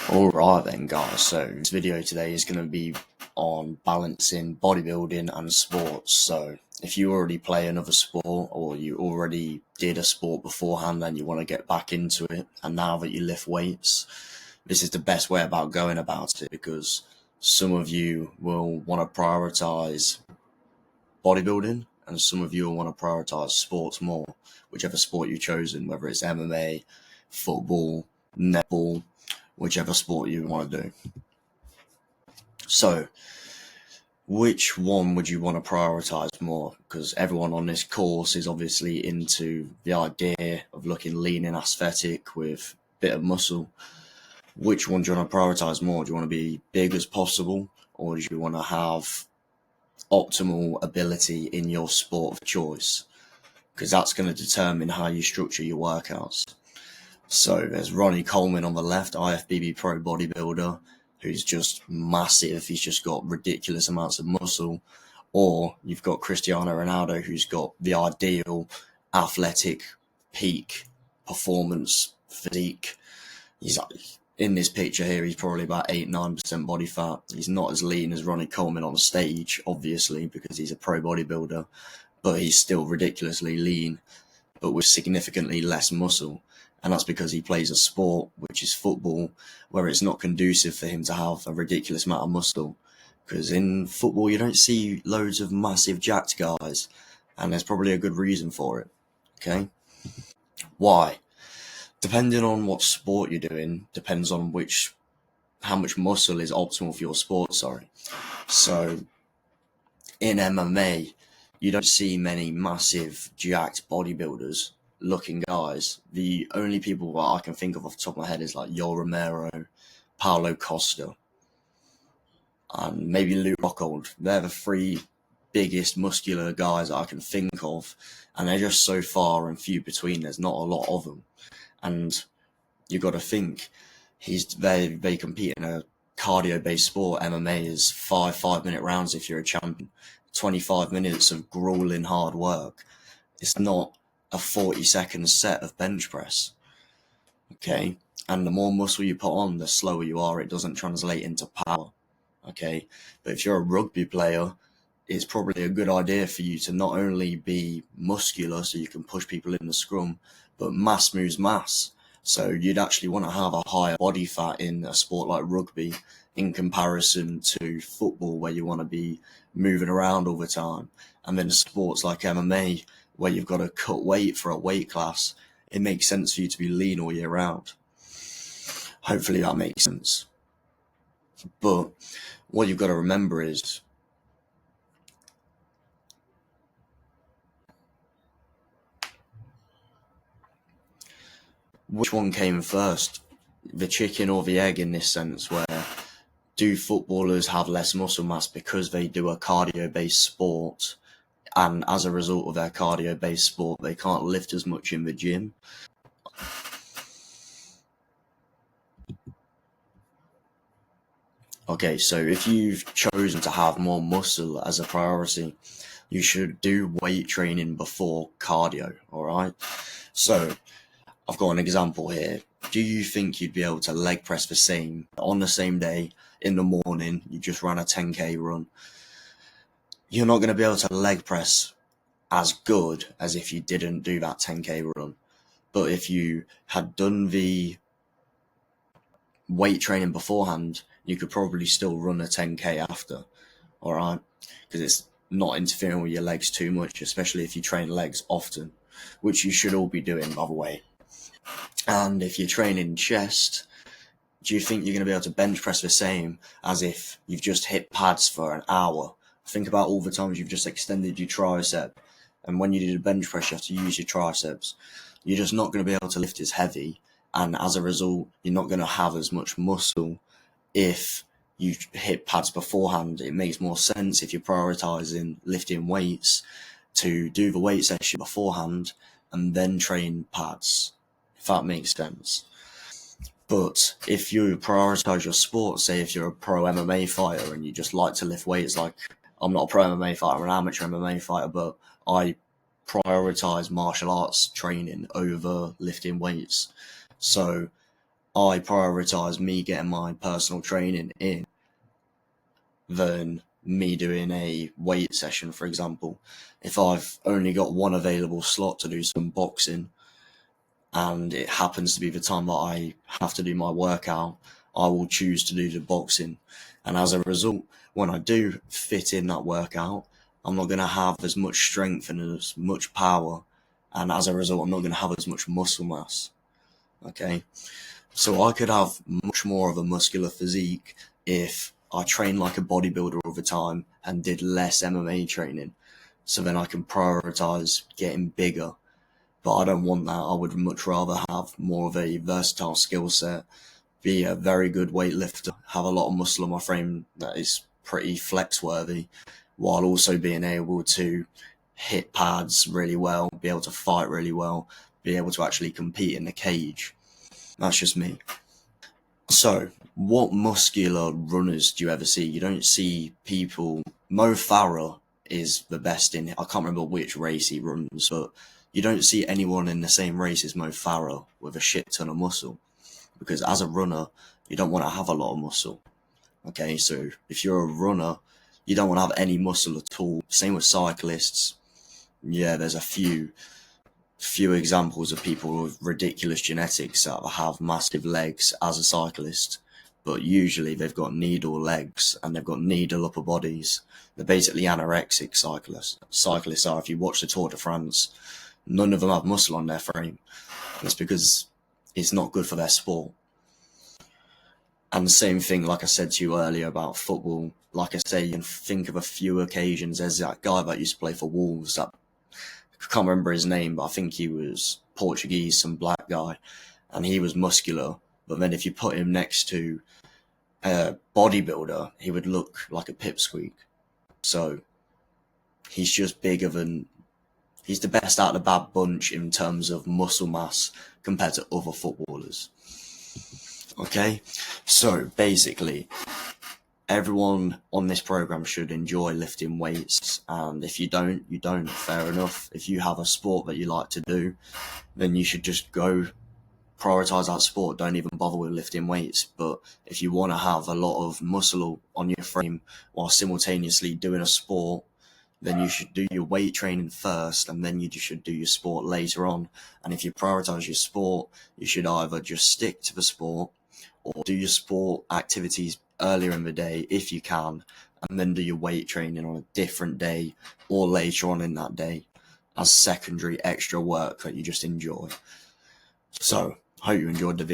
Alright then guys, so this video today is going to be on balancing bodybuilding and sports. So if you already play another sport or you already did a sport beforehand and you want to get back into it, and now that you lift weights, this is the best way about going about it, because some of you will want to prioritize bodybuilding and some of you will want to prioritize sports more, whichever sport you've chosen, whether it's MMA, football, netball, whichever sport you want to do. So which one would you want to prioritize more? Because everyone on this course is obviously into the idea of looking lean and aesthetic with a bit of muscle. Which one do you want to prioritize more? Do you want to be big as possible, or do you want to have optimal ability in your sport of choice? Because that's going to determine how you structure your workouts. So there's Ronnie Coleman on the left, IFBB pro bodybuilder, who's just massive. He's just got ridiculous amounts of muscle. Or you've got Cristiano Ronaldo, who's got the ideal athletic peak performance physique. He's in this picture here, he's probably about 8-9% body fat. He's not as lean as Ronnie Coleman on stage, obviously, because he's a pro bodybuilder, but he's still ridiculously lean, but with significantly less muscle. And that's because he plays a sport, which is football, where it's not conducive for him to have a ridiculous amount of muscle. Because in football, you don't see loads of massive jacked guys, and there's probably a good reason for it. Okay? Why? Depending on what sport you're doing, depends on how much muscle is optimal for your sport, So, in MMA, you don't see many massive jacked bodybuilders looking guys. The only people that I can think of off the top of my head is like Yoel Romero, Paulo Costa, and maybe Luke Rockhold. They're the three biggest muscular guys that I can think of, and they're just so far and few between. There's not a lot of them, and you got to think they compete in a cardio-based sport. MMA is 5-minute rounds if you're a champion, 25 minutes of grueling hard work. It's not a 40-second set of bench press. Okay, and the more muscle you put on, the slower you are. It doesn't translate into power. Okay, but if you're a rugby player, it's probably a good idea for you to not only be muscular so you can push people in the scrum, but mass moves mass. So you'd actually want to have a higher body fat in a sport like rugby in comparison to football, where you want to be moving around all the time. And then sports like MMA, where you've got to cut weight for a weight class, it makes sense for you to be lean all year round. Hopefully that makes sense. But what you've got to remember is which one came first, the chicken or the egg, in this sense, where do footballers have less muscle mass because they do a cardio-based sport, and as a result of their cardio-based sport, they can't lift as much in the gym? Okay, so if you've chosen to have more muscle as a priority, you should do weight training before cardio, alright? So, I've got an example here. Do you think you'd be able to leg press on the same day, in the morning, you just ran a 10k run? You're not going to be able to leg press as good as if you didn't do that 10k run. But if you had done the weight training beforehand, you could probably still run a 10k after, alright? Because it's not interfering with your legs too much, especially if you train legs often, which you should all be doing, by the way. And if you're training chest, do you think you're going to be able to bench press the same as if you've just hit pads for an hour? Think about all the times you've just extended your tricep, and when you do the bench press, you have to use your triceps. You're just not going to be able to lift as heavy, and as a result, you're not going to have as much muscle if you hit pads beforehand. It makes more sense if you're prioritizing lifting weights to do the weight session beforehand and then train pads, if that makes sense. But if you prioritize your sport, say if you're a pro MMA fighter and you just like to lift weights, like I'm not a pro MMA fighter, I'm an amateur MMA fighter, but I prioritize martial arts training over lifting weights. So I prioritize me getting my personal training in than me doing a weight session, for example. If I've only got one available slot to do some boxing, and it happens to be the time that I have to do my workout, I will choose to do the boxing. And as a result, when I do fit in that workout, I'm not going to have as much strength and as much power. And as a result, I'm not going to have as much muscle mass. Okay. So I could have much more of a muscular physique if I trained like a bodybuilder all the time and did less MMA training. So then I can prioritize getting bigger. But I don't want that. I would much rather have more of a versatile skill set, be a very good weightlifter, have a lot of muscle on my frame that is pretty flex worthy, while also being able to hit pads really well, be able to fight really well, be able to actually compete in the cage. That's just me. So, what muscular runners do you ever see? You don't see people. Mo Farah is the best in. I can't remember which race he runs, but you don't see anyone in the same race as Mo Farah with a shit ton of muscle. Because as a runner, you don't want to have a lot of muscle. Okay, so if you're a runner, you don't want to have any muscle at all. Same with cyclists. Yeah, there's a few examples of people with ridiculous genetics that have massive legs as a cyclist, but usually they've got needle legs and they've got needle upper bodies. They're basically anorexic cyclists. Cyclists are, if you watch the Tour de France, none of them have muscle on their frame. It's because it's not good for their sport. And the same thing, like I said to you earlier about football, like I say, you can think of a few occasions. There's that guy that used to play for Wolves, that I can't remember his name, but I think he was Portuguese, some black guy, and he was muscular. But then if you put him next to a bodybuilder, he would look like a pipsqueak. So he's just bigger than, he's the best out of the bad bunch in terms of muscle mass compared to other footballers. Okay, so basically, everyone on this program should enjoy lifting weights, and if you don't, you don't. Fair enough. If you have a sport that you like to do, then you should just go prioritize that sport. Don't even bother with lifting weights. But if you want to have a lot of muscle on your frame while simultaneously doing a sport, then you should do your weight training first, and then you should do your sport later on. And if you prioritize your sport, you should either just stick to the sport or do your sport activities earlier in the day if you can, and then do your weight training on a different day or later on in that day as secondary extra work that you just enjoy. So, hope you enjoyed the video.